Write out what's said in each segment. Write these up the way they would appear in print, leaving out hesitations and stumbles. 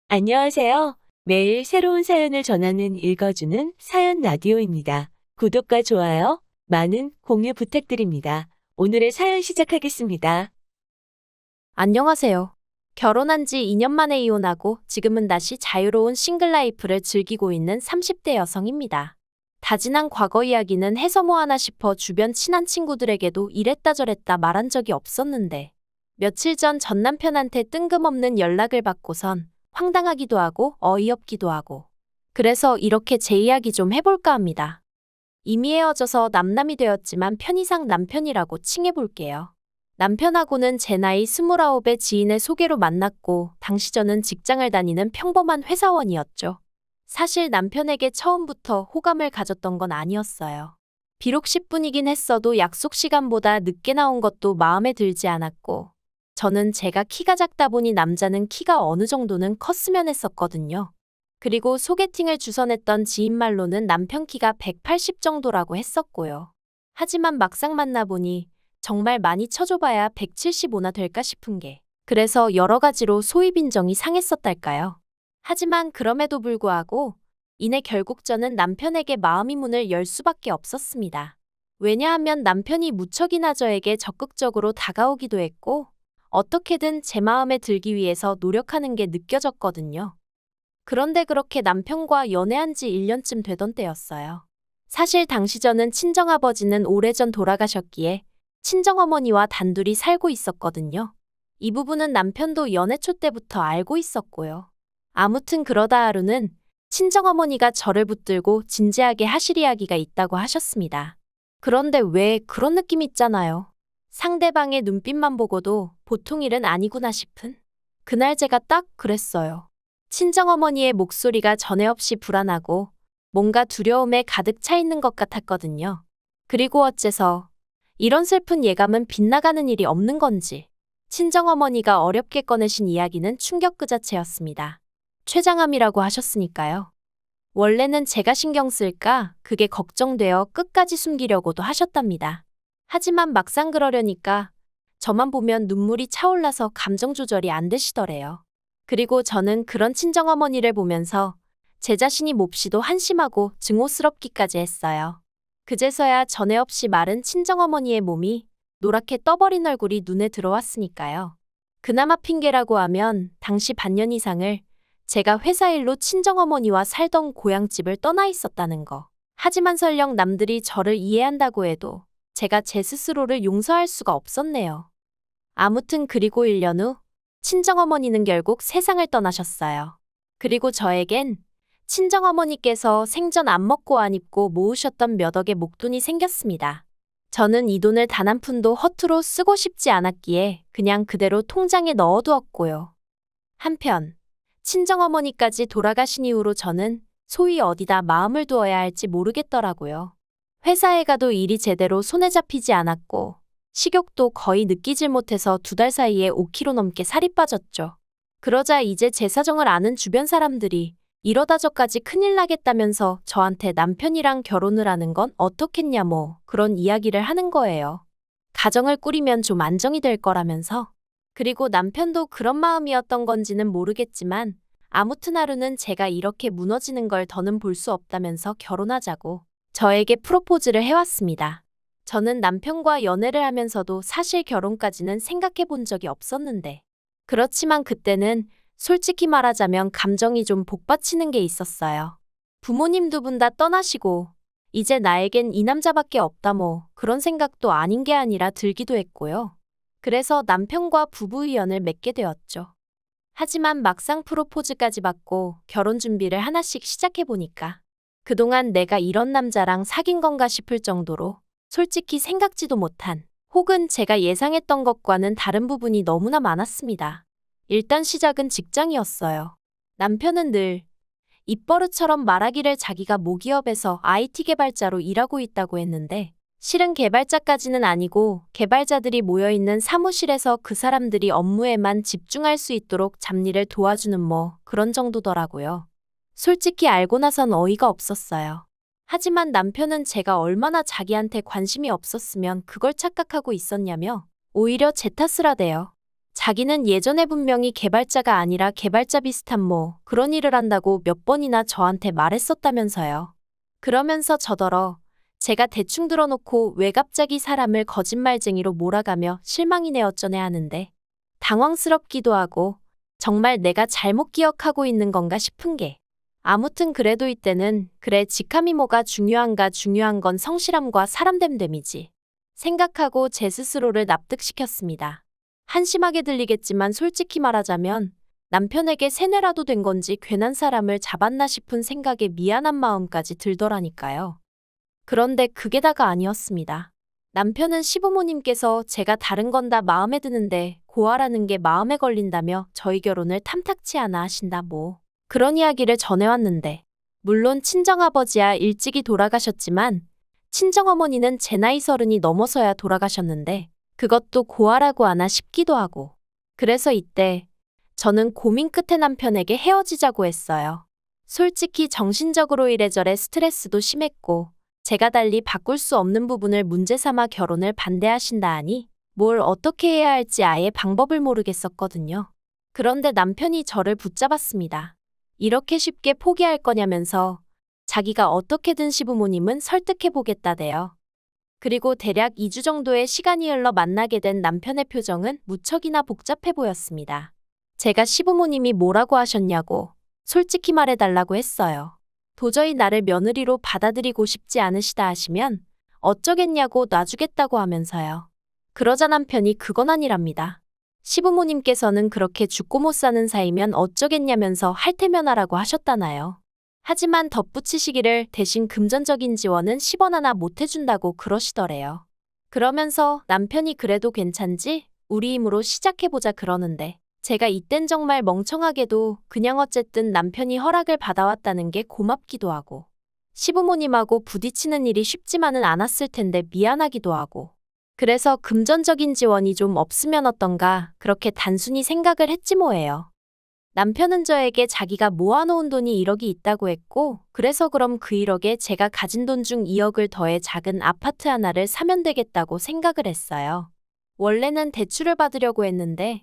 안녕하세요. 매일 새로운 사연을 전하는 읽어주는 사연 라디오입니다. 구독과 좋아요, 많은 공유 부탁드립니다. 오늘의 사연 시작하겠습니다. 안녕하세요. 결혼한 지 2년 만에 이혼하고 지금은 다시 자유로운 싱글 라이프를 즐기고 있는 30대 여성입니다. 다진한 과거 이야기는 해서 뭐 하나 싶어 주변 친한 친구들에게도 이랬다 저랬다 말한 적이 없었는데 며칠 전 남편한테 뜬금없는 연락을 받고선 황당하기도 하고 어이없기도 하고 그래서 이렇게 제 이야기 좀 해볼까 합니다. 이미 헤어져서 남남이 되었지만 편의상 남편이라고 칭해볼게요. 남편하고는 제 나이 29의 지인의 소개로 만났고 당시 저는 직장을 다니는 평범한 회사원이었죠. 사실 남편에게 처음부터 호감을 가졌던 건 아니었어요. 비록 10분이긴 했어도 약속 시간보다 늦게 나온 것도 마음에 들지 않았고 저는 제가 키가 작다 보니 남자는 키가 어느 정도는 컸으면 했었거든요. 그리고 소개팅을 주선했던 지인 말로는 남편 키가 180 정도라고 했었고요. 하지만 막상 만나보니 정말 많이 쳐줘봐야 175나 될까 싶은 게 그래서 여러 가지로 소위빈정이 상했었달까요. 하지만 그럼에도 불구하고 이내 결국 저는 남편에게 마음의 문을 열 수밖에 없었습니다. 왜냐하면 남편이 무척이나 저에게 적극적으로 다가오기도 했고 어떻게든 제 마음에 들기 위해서 노력하는 게 느껴졌거든요. 그런데 그렇게 남편과 연애한 지 1년쯤 되던 때였어요. 사실 당시 저는 친정아버지는 오래전 돌아가셨기에 친정어머니와 단둘이 살고 있었거든요. 이 부분은 남편도 연애 초 때부터 알고 있었고요. 아무튼 그러다 하루는 친정어머니가 저를 붙들고 진지하게 하실 이야기가 있다고 하셨습니다. 그런데 왜 그런 느낌 있잖아요. 상대방의 눈빛만 보고도 보통 일은 아니구나 싶은? 그날 제가 딱 그랬어요. 친정어머니의 목소리가 전에 없이 불안하고 뭔가 두려움에 가득 차 있는 것 같았거든요. 그리고 어째서 이런 슬픈 예감은 빗나가는 일이 없는 건지 친정어머니가 어렵게 꺼내신 이야기는 충격 그 자체였습니다. 췌장암이라고 하셨으니까요. 원래는 제가 신경 쓸까 그게 걱정되어 끝까지 숨기려고도 하셨답니다. 하지만 막상 그러려니까 저만 보면 눈물이 차올라서 감정 조절이 안 되시더래요. 그리고 저는 그런 친정어머니를 보면서 제 자신이 몹시도 한심하고 증오스럽기까지 했어요. 그제서야 전에 없이 마른 친정어머니의 몸이 노랗게 떠버린 얼굴이 눈에 들어왔으니까요. 그나마 핑계라고 하면 당시 반년 이상을 제가 회사 일로 친정어머니와 살던 고향집을 떠나 있었다는 거. 하지만 설령 남들이 저를 이해한다고 해도 제가 제 스스로를 용서할 수가 없었네요. 아무튼 그리고 1년 후 친정어머니는 결국 세상을 떠나셨어요. 그리고 저에겐 친정어머니께서 생전 안 먹고 안 입고 모으셨던 몇 억의 목돈이 생겼습니다. 저는 이 돈을 단 한 푼도 허투루 쓰고 싶지 않았기에 그냥 그대로 통장에 넣어두었고요. 한편 친정어머니까지 돌아가신 이후로 저는 소위 어디다 마음을 두어야 할지 모르겠더라고요. 회사에 가도 일이 제대로 손에 잡히지 않았고 식욕도 거의 느끼질 못해서 2달 사이에 5kg 넘게 살이 빠졌죠. 그러자 이제 제 사정을 아는 주변 사람들이 이러다 저까지 큰일 나겠다면서 저한테 남편이랑 결혼을 하는 건 어떻겠냐 뭐 그런 이야기를 하는 거예요. 가정을 꾸리면 좀 안정이 될 거라면서. 그리고 남편도 그런 마음이었던 건지는 모르겠지만 아무튼 하루는 제가 이렇게 무너지는 걸 더는 볼 수 없다면서 결혼하자고 저에게 프로포즈를 해왔습니다. 저는 남편과 연애를 하면서도 사실 결혼까지는 생각해 본 적이 없었는데 그렇지만 그때는 솔직히 말하자면 감정이 좀 복받치는 게 있었어요. 부모님 2분 다 떠나시고 이제 나에겐 이 남자밖에 없다 뭐 그런 생각도 아닌 게 아니라 들기도 했고요. 그래서 남편과 부부의연을 맺게 되었죠. 하지만 막상 프로포즈까지 받고 결혼 준비를 하나씩 시작해보니까 그동안 내가 이런 남자랑 사귄 건가 싶을 정도로 솔직히 생각지도 못한 혹은 제가 예상했던 것과는 다른 부분이 너무나 많았습니다. 일단 시작은 직장이었어요. 남편은 늘 입버릇처럼 말하기를 자기가 모기업에서 IT 개발자로 일하고 있다고 했는데 실은 개발자까지는 아니고 개발자들이 모여있는 사무실에서 그 사람들이 업무에만 집중할 수 있도록 잡일을 도와주는 뭐 그런 정도더라고요. 솔직히 알고 나선 어이가 없었어요. 하지만 남편은 제가 얼마나 자기한테 관심이 없었으면 그걸 착각하고 있었냐며 오히려 제 탓을 하대요. 자기는 예전에 분명히 개발자가 아니라 개발자 비슷한 그런 일을 한다고 몇 번이나 저한테 말했었다면서요. 그러면서 저더러 제가 대충 들어놓고 왜 갑자기 사람을 거짓말쟁이로 몰아가며 실망이네 어쩌네 하는데 당황스럽기도 하고 정말 내가 잘못 기억하고 있는 건가 싶은 게 아무튼 그래도 이때는 그래 직함이 뭐가 중요한가 중요한 건 성실함과 사람됨됨이지 생각하고 제 스스로를 납득시켰습니다. 한심하게 들리겠지만 솔직히 말하자면 남편에게 세뇌라도 된 건지 괜한 사람을 잡았나 싶은 생각에 미안한 마음까지 들더라니까요. 그런데 그게 다가 아니었습니다. 남편은 시부모님께서 제가 다른 건 다 마음에 드는데 고아라는 게 마음에 걸린다며 저희 결혼을 탐탁치 않아 하신다 그런 이야기를 전해왔는데 물론 친정아버지야 일찍이 돌아가셨지만 친정어머니는 제 나이 30이 넘어서야 돌아가셨는데 그것도 고아라고 하나 싶기도 하고 그래서 이때 저는 고민 끝에 남편에게 헤어지자고 했어요. 솔직히 정신적으로 이래저래 스트레스도 심했고 제가 달리 바꿀 수 없는 부분을 문제 삼아 결혼을 반대하신다 하니 뭘 어떻게 해야 할지 아예 방법을 모르겠었거든요. 그런데 남편이 저를 붙잡았습니다. 이렇게 쉽게 포기할 거냐면서 자기가 어떻게든 시부모님은 설득해보겠다대요. 그리고 대략 2주 정도의 시간이 흘러 만나게 된 남편의 표정은 무척이나 복잡해 보였습니다. 제가 시부모님이 뭐라고 하셨냐고 솔직히 말해달라고 했어요. 도저히 나를 며느리로 받아들이고 싶지 않으시다 하시면 어쩌겠냐고 놔주겠다고 하면서요. 그러자 남편이 그건 아니랍니다. 시부모님께서는 그렇게 죽고 못 사는 사이면 어쩌겠냐면서 할 테면 하라고 하셨다나요. 하지만 덧붙이시기를 대신 금전적인 지원은 10원 하나 못 해준다고 그러시더래요. 그러면서 남편이 그래도 괜찮지? 우리 힘으로 시작해보자 그러는데 제가 이땐 정말 멍청하게도 그냥 어쨌든 남편이 허락을 받아왔다는 게 고맙기도 하고 시부모님하고 부딪히는 일이 쉽지만은 않았을 텐데 미안하기도 하고 그래서 금전적인 지원이 좀 없으면 어떤가 그렇게 단순히 생각을 했지 뭐예요. 남편은 저에게 자기가 모아놓은 돈이 1억이 있다고 했고 그래서 그럼 그 1억에 제가 가진 돈 중 2억을 더해 작은 아파트 하나를 사면 되겠다고 생각을 했어요. 원래는 대출을 받으려고 했는데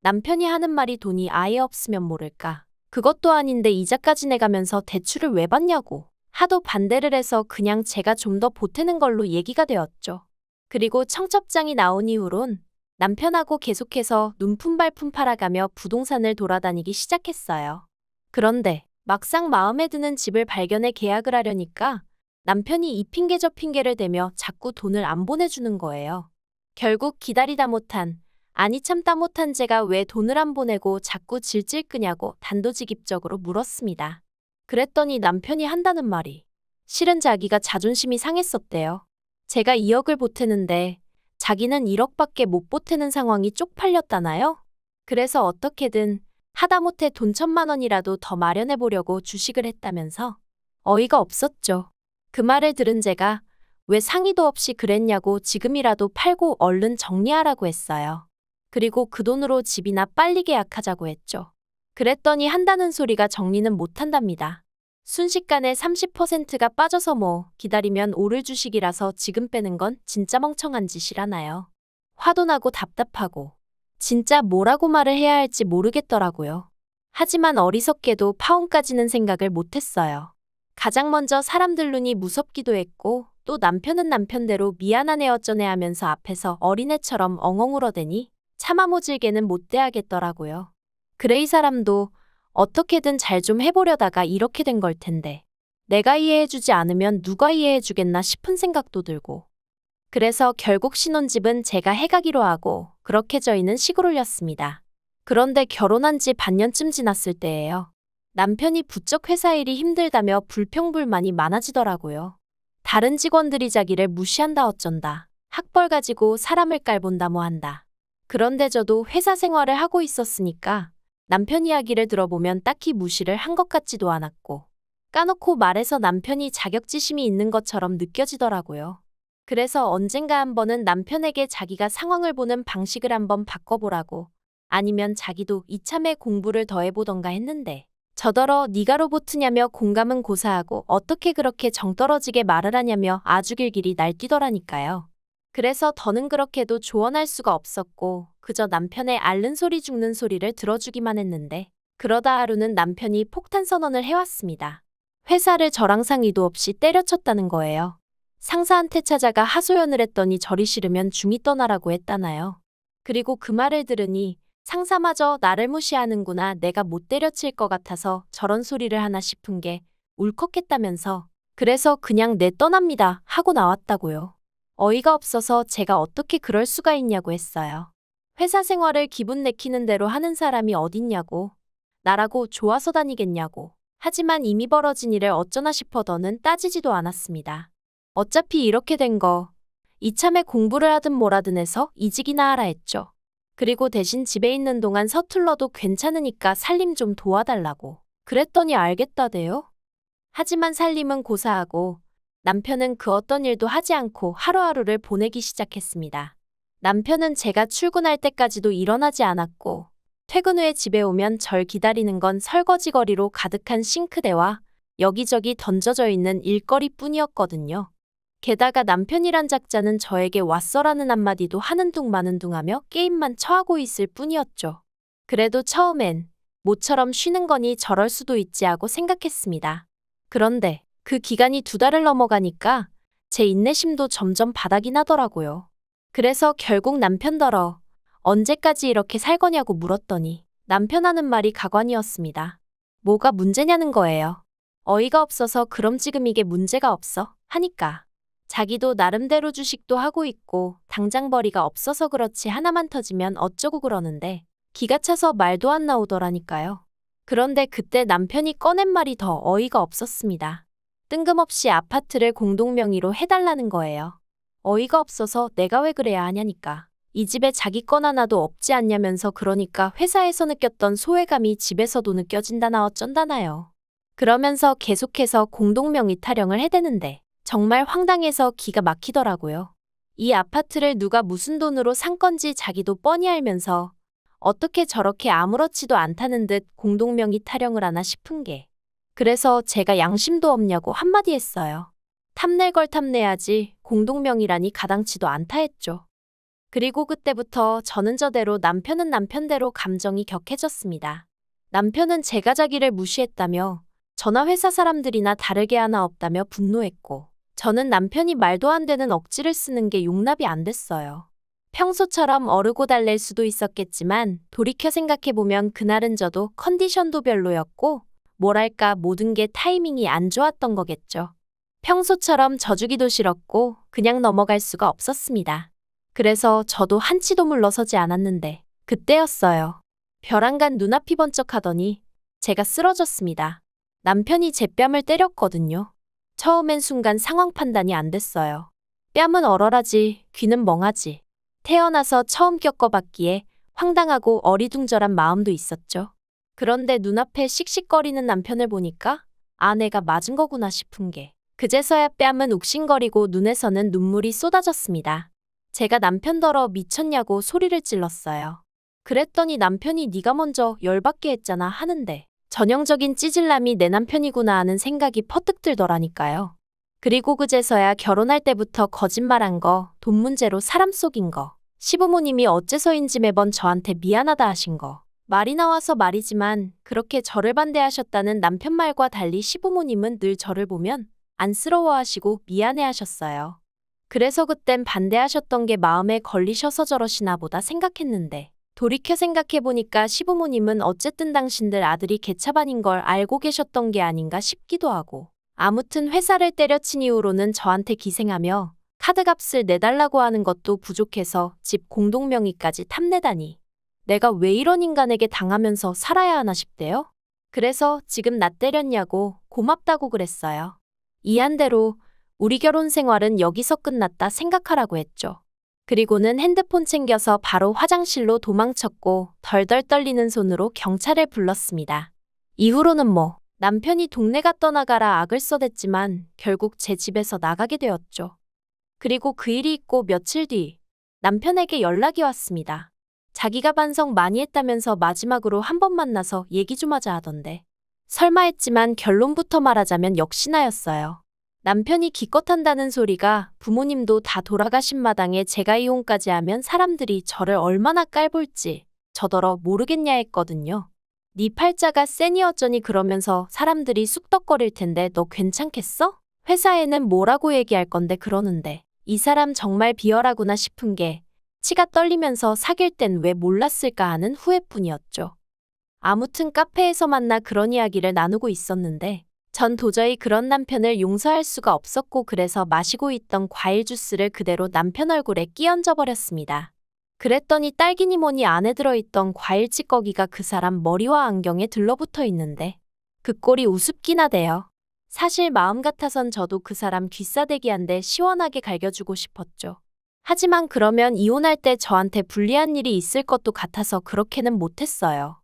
남편이 하는 말이 돈이 아예 없으면 모를까. 그것도 아닌데 이자까지 내가면서 대출을 왜 받냐고 하도 반대를 해서 그냥 제가 좀 더 보태는 걸로 얘기가 되었죠. 그리고 청첩장이 나온 이후론 남편하고 계속해서 눈품발품 팔아가며 부동산을 돌아다니기 시작했어요. 그런데 막상 마음에 드는 집을 발견해 계약을 하려니까 남편이 이 핑계 저 핑계를 대며 자꾸 돈을 안 보내주는 거예요. 결국 기다리다 못한, 아니 참다 못한 제가 왜 돈을 안 보내고 자꾸 질질 끄냐고 단도직입적으로 물었습니다. 그랬더니 남편이 한다는 말이 실은 자기가 자존심이 상했었대요. 제가 2억을 보태는데 자기는 1억밖에 못 보태는 상황이 쪽팔렸다나요? 그래서 어떻게든 하다못해 돈 1,000만 원이라도 더 마련해 보려고 주식을 했다면서 어이가 없었죠. 그 말을 들은 제가 왜 상의도 없이 그랬냐고 지금이라도 팔고 얼른 정리하라고 했어요. 그리고 그 돈으로 집이나 빨리 계약하자고 했죠. 그랬더니 한다는 소리가 정리는 못한답니다. 순식간에 30%가 빠져서 기다리면 오를 주식이라서 지금 빼는 건 진짜 멍청한 짓이라나요. 화도 나고 답답하고 진짜 뭐라고 말을 해야 할지 모르겠더라고요. 하지만 어리석게도 파혼까지는 생각을 못했어요. 가장 먼저 사람들 눈이 무섭기도 했고 또 남편은 남편대로 미안하네 어쩌네 하면서 앞에서 어린애처럼 엉엉 울어대니 차마 모질게는 못 대하겠더라고요. 그래 이 사람도 어떻게든 잘 좀 해보려다가 이렇게 된 걸 텐데 내가 이해해주지 않으면 누가 이해해주겠나 싶은 생각도 들고 그래서 결국 신혼집은 제가 해가기로 하고 그렇게 저희는 시골 올렸습니다. 그런데 결혼한 지 반년쯤 지났을 때예요. 남편이 부쩍 회사 일이 힘들다며 불평불만이 많아지더라고요. 다른 직원들이 자기를 무시한다 어쩐다. 학벌 가지고 사람을 깔본다 한다. 그런데 저도 회사 생활을 하고 있었으니까 남편 이야기를 들어보면 딱히 무시를 한 것 같지도 않았고 까놓고 말해서 남편이 자격지심이 있는 것처럼 느껴지더라고요. 그래서 언젠가 한 번은 남편에게 자기가 상황을 보는 방식을 한번 바꿔보라고 아니면 자기도 이참에 공부를 더 해보던가 했는데 저더러 네가 로봇이냐며 공감은 고사하고 어떻게 그렇게 정떨어지게 말을 하냐며 아주 길길이 날뛰더라니까요. 그래서 더는 그렇게도 조언할 수가 없었고 그저 남편의 앓는 소리 죽는 소리를 들어주기만 했는데 그러다 하루는 남편이 폭탄 선언을 해왔습니다. 회사를 저랑 상의도 없이 때려쳤다는 거예요. 상사한테 찾아가 하소연을 했더니 저리 싫으면 중이 떠나라고 했다나요. 그리고 그 말을 들으니 상사마저 나를 무시하는구나, 내가 못 때려칠 것 같아서 저런 소리를 하나 싶은 게 울컥했다면서 그래서 그냥 내 떠납니다 하고 나왔다고요. 어이가 없어서 제가 어떻게 그럴 수가 있냐고 했어요. 회사 생활을 기분 내키는 대로 하는 사람이 어딨냐고, 나라고 좋아서 다니겠냐고. 하지만 이미 벌어진 일을 어쩌나 싶어 더는 따지지도 않았습니다. 어차피 이렇게 된 거 이참에 공부를 하든 뭐라든 해서 이직이나 하라 했죠. 그리고 대신 집에 있는 동안 서툴러도 괜찮으니까 살림 좀 도와달라고. 그랬더니 알겠다대요. 하지만 살림은 고사하고 남편은 그 어떤 일도 하지 않고 하루하루를 보내기 시작했습니다. 남편은 제가 출근할 때까지도 일어나지 않았고 퇴근 후에 집에 오면 절 기다리는 건 설거지거리로 가득한 싱크대와 여기저기 던져져 있는 일거리뿐이었거든요. 게다가 남편이란 작자는 저에게 왔어라는 한마디도 하는 둥 마는 둥 하며 게임만 처하고 있을 뿐이었죠. 그래도 처음엔 모처럼 쉬는 거니 저럴 수도 있지 하고 생각했습니다. 그런데 그 기간이 2달을 넘어가니까 제 인내심도 점점 바닥이 나더라고요. 그래서 결국 남편더러 언제까지 이렇게 살 거냐고 물었더니 남편 하는 말이 가관이었습니다. 뭐가 문제냐는 거예요. 어이가 없어서 그럼 지금 이게 문제가 없어 하니까. 자기도 나름대로 주식도 하고 있고 당장 벌이가 없어서 그렇지 하나만 터지면 어쩌고 그러는데 기가 차서 말도 안 나오더라니까요. 그런데 그때 남편이 꺼낸 말이 더 어이가 없었습니다. 뜬금없이 아파트를 공동명의로 해달라는 거예요. 어이가 없어서 내가 왜 그래야 하냐니까. 이 집에 자기 건 하나도 없지 않냐면서 그러니까 회사에서 느꼈던 소외감이 집에서도 느껴진다나 어쩐다나요. 그러면서 계속해서 공동명의 타령을 해대는데 정말 황당해서 기가 막히더라고요. 이 아파트를 누가 무슨 돈으로 산 건지 자기도 뻔히 알면서 어떻게 저렇게 아무렇지도 않다는 듯 공동명의 타령을 하나 싶은 게. 그래서 제가 양심도 없냐고 한마디 했어요. 탐낼 걸 탐내야지 공동명의라니 가당치도 않다 했죠. 그리고 그때부터 저는 저대로 남편은 남편대로 감정이 격해졌습니다. 남편은 제가 자기를 무시했다며 저나 회사 사람들이나 다르게 하나 없다며 분노했고 저는 남편이 말도 안 되는 억지를 쓰는 게 용납이 안 됐어요. 평소처럼 어르고 달랠 수도 있었겠지만 돌이켜 생각해보면 그날은 저도 컨디션도 별로였고 뭐랄까 모든 게 타이밍이 안 좋았던 거겠죠. 평소처럼 져주기도 싫었고 그냥 넘어갈 수가 없었습니다. 그래서 저도 한치도 물러서지 않았는데 그때였어요. 벼랑간 눈앞이 번쩍하더니 제가 쓰러졌습니다. 남편이 제 뺨을 때렸거든요. 처음엔 순간 상황 판단이 안 됐어요. 뺨은 얼얼하지 귀는 멍하지. 태어나서 처음 겪어봤기에 황당하고 어리둥절한 마음도 있었죠. 그런데 눈앞에 씩씩거리는 남편을 보니까 아, 내가 맞은 거구나 싶은 게 그제서야 뺨은 욱신거리고 눈에서는 눈물이 쏟아졌습니다. 제가 남편더러 미쳤냐고 소리를 찔렀어요. 그랬더니 남편이 네가 먼저 열받게 했잖아 하는데 전형적인 찌질남이 내 남편이구나 하는 생각이 퍼뜩 들더라니까요. 그리고 그제서야 결혼할 때부터 거짓말한 거, 돈 문제로 사람 속인 거, 시부모님이 어째서인지 매번 저한테 미안하다 하신 거. 말이 나와서 말이지만 그렇게 저를 반대하셨다는 남편 말과 달리 시부모님은 늘 저를 보면 안쓰러워하시고 미안해하셨어요. 그래서 그땐 반대하셨던 게 마음에 걸리셔서 저러시나 보다 생각했는데 돌이켜 생각해보니까 시부모님은 어쨌든 당신들 아들이 개차반인 걸 알고 계셨던 게 아닌가 싶기도 하고 아무튼 회사를 때려친 이후로는 저한테 기생하며 카드값을 내달라고 하는 것도 부족해서 집 공동명의까지 탐내다니 내가 왜 이런 인간에게 당하면서 살아야 하나 싶대요. 그래서 지금 나 때렸냐고 고맙다고 그랬어요. 이한대로 우리 결혼 생활은 여기서 끝났다 생각하라고 했죠. 그리고는 핸드폰 챙겨서 바로 화장실로 도망쳤고 덜덜 떨리는 손으로 경찰을 불렀습니다. 이후로는 남편이 동네가 떠나가라 악을 써댔지만 결국 제 집에서 나가게 되었죠. 그리고 그 일이 있고 며칠 뒤 남편에게 연락이 왔습니다. 자기가 반성 많이 했다면서 마지막으로 한 번 만나서 얘기 좀 하자 하던데 설마 했지만 결론부터 말하자면 역시나였어요. 남편이 기껏 한다는 소리가 부모님도 다 돌아가신 마당에 제가 이혼까지 하면 사람들이 저를 얼마나 깔볼지 저더러 모르겠냐 했거든요. 네 팔자가 세니 어쩌니 그러면서 사람들이 쑥덕거릴 텐데 너 괜찮겠어? 회사에는 뭐라고 얘기할 건데 그러는데 이 사람 정말 비열하구나 싶은 게 치가 떨리면서 사귈 땐 왜 몰랐을까 하는 후회뿐이었죠. 아무튼 카페에서 만나 그런 이야기를 나누고 있었는데 전 도저히 그런 남편을 용서할 수가 없었고 그래서 마시고 있던 과일 주스를 그대로 남편 얼굴에 끼얹어 버렸습니다. 그랬더니 딸기니 뭐니 안에 들어있던 과일 찌꺼기가 그 사람 머리와 안경에 들러붙어 있는데 그 꼴이 우습기나 돼요. 사실 마음 같아선 저도 그 사람 귀싸대기 한 대 시원하게 갈겨주고 싶었죠. 하지만 그러면 이혼할 때 저한테 불리한 일이 있을 것도 같아서 그렇게는 못했어요.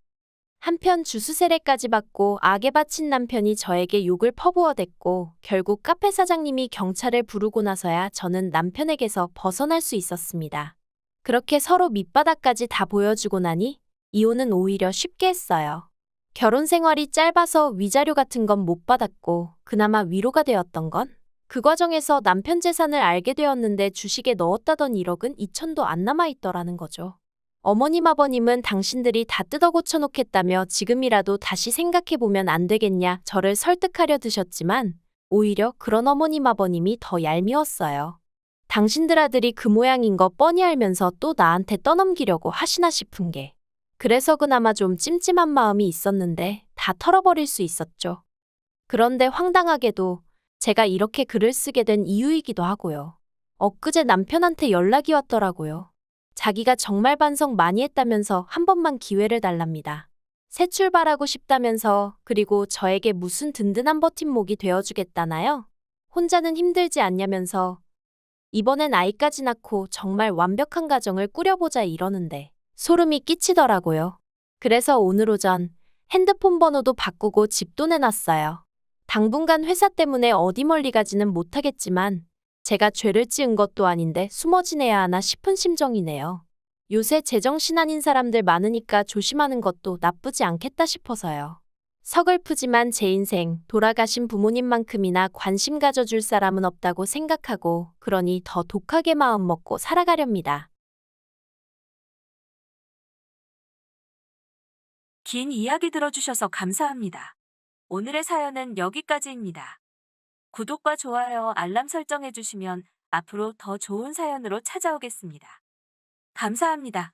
한편 주수 세례까지 받고 악에 바친 남편이 저에게 욕을 퍼부어댔고 결국 카페 사장님이 경찰을 부르고 나서야 저는 남편에게서 벗어날 수 있었습니다. 그렇게 서로 밑바닥까지 다 보여주고 나니 이혼은 오히려 쉽게 했어요. 결혼 생활이 짧아서 위자료 같은 건 못 받았고 그나마 위로가 되었던 건 그 과정에서 남편 재산을 알게 되었는데 주식에 넣었다던 1억은 2천도 안 남아있더라는 거죠. 어머님 아버님은 당신들이 다 뜯어 고쳐놓겠다며 지금이라도 다시 생각해보면 안 되겠냐 저를 설득하려 드셨지만 오히려 그런 어머님 아버님이 더 얄미웠어요. 당신들 아들이 그 모양인 거 뻔히 알면서 또 나한테 떠넘기려고 하시나 싶은 게 그래서 그나마 좀 찜찜한 마음이 있었는데 다 털어버릴 수 있었죠. 그런데 황당하게도 제가 이렇게 글을 쓰게 된 이유이기도 하고요. 엊그제 남편한테 연락이 왔더라고요. 자기가 정말 반성 많이 했다면서 한 번만 기회를 달랍니다. 새 출발하고 싶다면서 그리고 저에게 무슨 든든한 버팀목이 되어주겠다나요? 혼자는 힘들지 않냐면서 이번엔 아이까지 낳고 정말 완벽한 가정을 꾸려보자 이러는데 소름이 끼치더라고요. 그래서 오늘 오전 핸드폰 번호도 바꾸고 집도 내놨어요. 당분간 회사 때문에 어디 멀리 가지는 못하겠지만 제가 죄를 지은 것도 아닌데 숨어 지내야 하나 싶은 심정이네요. 요새 제정신 아닌 사람들 많으니까 조심하는 것도 나쁘지 않겠다 싶어서요. 서글프지만 제 인생 돌아가신 부모님만큼이나 관심 가져줄 사람은 없다고 생각하고 그러니 더 독하게 마음 먹고 살아가렵니다. 긴 이야기 들어주셔서 감사합니다. 오늘의 사연은 여기까지입니다. 구독과 좋아요, 알람 설정해주시면 앞으로 더 좋은 사연으로 찾아오겠습니다. 감사합니다.